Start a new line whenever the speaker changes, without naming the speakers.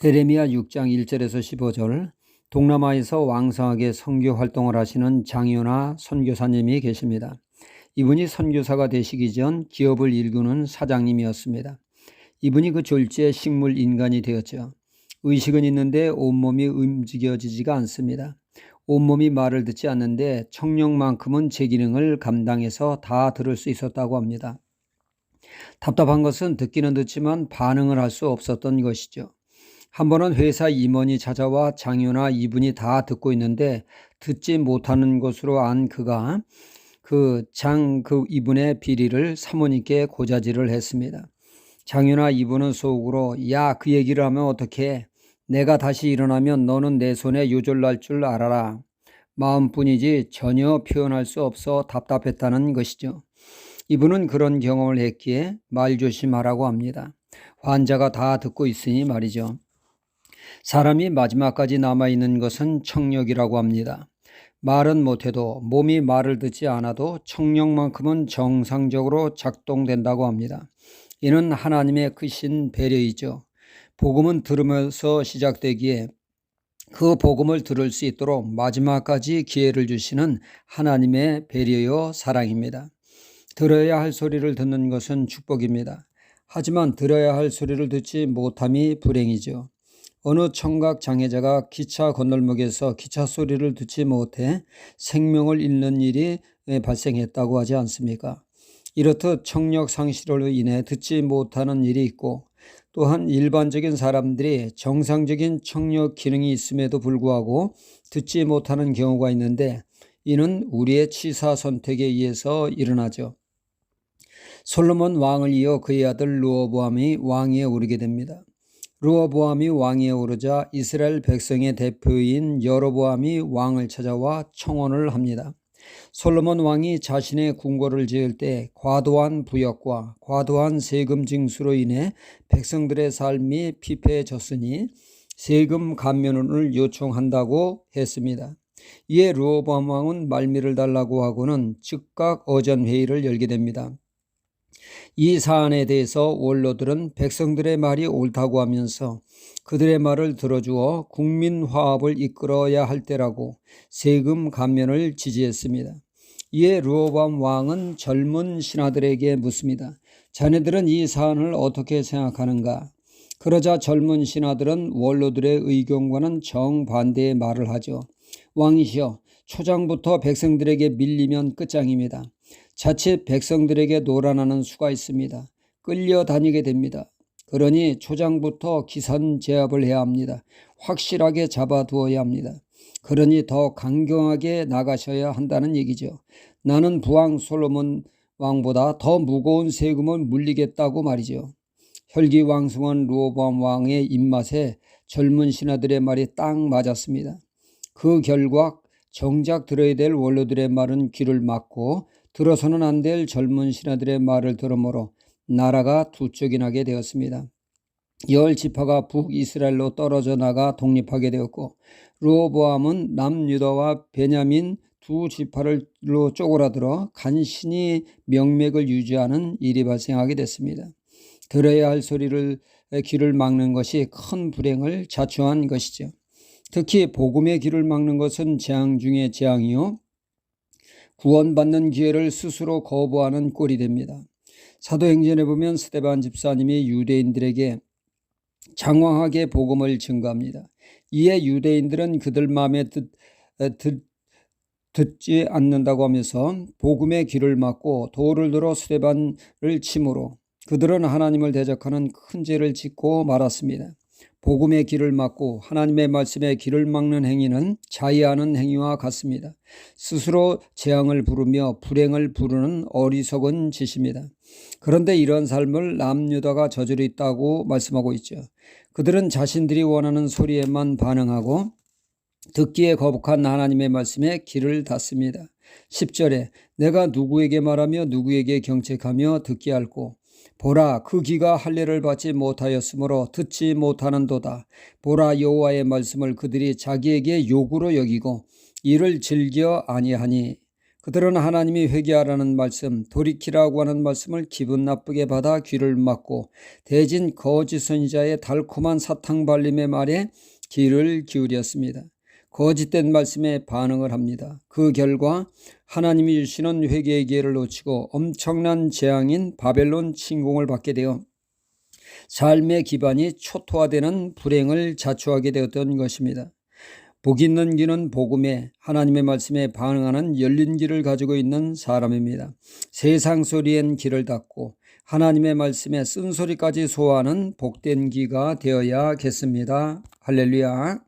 에레미야 6장 1절에서 15절. 동남아에서 왕성하게 선교 활동을 하시는 장요나 선교사님이 계십니다. 이분이 선교사가 되시기 전 기업을 일구는 사장님이었습니다. 이분이 그 졸지에 식물 인간이 되었죠. 의식은 있는데 온몸이 움직여지지가 않습니다. 온몸이 말을 듣지 않는데 청력만큼은 제 기능을 감당해서 다 들을 수 있었다고 합니다. 답답한 것은 듣기는 듣지만 반응을 할 수 없었던 것이죠. 한 번은 회사 임원이 찾아와 장요나 이분이 다 듣고 있는데 듣지 못하는 것으로 안 그가 이분의 비리를 사모님께 고자질을 했습니다. 장요나 이분은 속으로 야, 그 얘기를 하면 어떡해? 내가 다시 일어나면 너는 내 손에 요절날 줄 알아라. 마음뿐이지 전혀 표현할 수 없어 답답했다는 것이죠. 이분은 그런 경험을 했기에 말조심하라고 합니다. 환자가 다 듣고 있으니 말이죠. 사람이 마지막까지 남아있는 것은 청력이라고 합니다. 말은 못해도 몸이 말을 듣지 않아도 청력만큼은 정상적으로 작동된다고 합니다. 이는 하나님의 크신 배려이죠. 복음은 들으면서 시작되기에 그 복음을 들을 수 있도록 마지막까지 기회를 주시는 하나님의 배려요 사랑입니다. 들어야 할 소리를 듣는 것은 축복입니다. 하지만 들어야 할 소리를 듣지 못함이 불행이죠. 어느 청각 장애자가 기차 건널목에서 기차 소리를 듣지 못해 생명을 잃는 일이 발생했다고 하지 않습니까? 이렇듯 청력 상실로 인해 듣지 못하는 일이 있고, 또한 일반적인 사람들이 정상적인 청력 기능이 있음에도 불구하고 듣지 못하는 경우가 있는데, 이는 우리의 취사 선택에 의해서 일어나죠. 솔로몬 왕을 이어 그의 아들 르호보암이 왕위에 오르게 됩니다. 르호보암이 왕위에 오르자 이스라엘 백성의 대표인 여로보암이 왕을 찾아와 청원을 합니다. 솔로몬 왕이 자신의 궁궐을 지을 때 과도한 부역과 과도한 세금 징수로 인해 백성들의 삶이 피폐해졌으니 세금 감면을 요청한다고 했습니다. 이에 르호보암 왕은 말미를 달라고 하고는 즉각 어전회의를 열게 됩니다. 이 사안에 대해서 원로들은 백성들의 말이 옳다고 하면서 그들의 말을 들어주어 국민 화합을 이끌어야 할 때라고 세금 감면을 지지했습니다. 이에 르호보암 왕은 젊은 신하들에게 묻습니다. 자네들은 이 사안을 어떻게 생각하는가? 그러자 젊은 신하들은 원로들의 의견과는 정반대의 말을 하죠. 왕이시여, 초장부터 백성들에게 밀리면 끝장입니다. 자칫 백성들에게 노란하는 수가 있습니다. 끌려다니게 됩니다. 그러니 초장부터 기선제압을 해야 합니다. 확실하게 잡아두어야 합니다. 그러니 더 강경하게 나가셔야 한다는 얘기죠. 나는 부왕 솔로몬 왕보다 더 무거운 세금을 물리겠다고 말이죠. 혈기왕성한 르호보암 왕의 입맛에 젊은 신하들의 말이 딱 맞았습니다. 그 결과 정작 들어야 될 원로들의 말은 귀를 막고 들어서는 안 될 젊은 신하들의 말을 들으므로 나라가 두 쪽이 나게 되었습니다. 10지파가 북이스라엘로 떨어져 나가 독립하게 되었고, 르호보암은 남유다와 베냐민 두 지파로 쪼그라들어 간신히 명맥을 유지하는 일이 발생하게 됐습니다. 들어야 할 소리를 귀를 막는 것이 큰 불행을 자초한 것이죠. 특히 복음의 길을 막는 것은 재앙 중에 재앙이요, 구원받는 기회를 스스로 거부하는 꼴이 됩니다. 사도행전에 보면 스데반 집사님이 유대인들에게 장황하게 복음을 증거합니다. 이에 유대인들은 그들 마음에 듣지 않는다고 하면서 복음의 길을 막고 돌을 들어 스데반을 치므로 그들은 하나님을 대적하는 큰 죄를 짓고 말았습니다. 복음의 길을 막고 하나님의 말씀의 길을 막는 행위는 자의하는 행위와 같습니다. 스스로 재앙을 부르며 불행을 부르는 어리석은 짓입니다. 그런데 이런 삶을 남유다가 저질러 있다고 말씀하고 있죠. 그들은 자신들이 원하는 소리에만 반응하고 듣기에 거북한 하나님의 말씀에 귀를 닫습니다. 10절에 내가 누구에게 말하며 누구에게 경책하며 듣게 할꼬. 보라, 그 귀가 할례를 받지 못하였으므로 듣지 못하는도다. 보라, 여호와의 말씀을 그들이 자기에게 욕으로 여기고 이를 즐겨 아니하니. 그들은 하나님이 회개하라는 말씀, 돌이키라고 하는 말씀을 기분 나쁘게 받아 귀를 막고 대진 거짓 선지자의 달콤한 사탕 발림의 말에 귀를 기울였습니다. 거짓된 말씀에 반응을 합니다. 그 결과 하나님이 주시는 회개의 기회를 놓치고 엄청난 재앙인 바벨론 침공을 받게 되어 삶의 기반이 초토화되는 불행을 자초하게 되었던 것입니다. 복 있는 귀는 복음에, 하나님의 말씀에 반응하는 열린 귀를 가지고 있는 사람입니다. 세상 소리엔 귀를 닫고 하나님의 말씀에 쓴소리까지 소화하는 복된 귀가 되어야겠습니다. 할렐루야.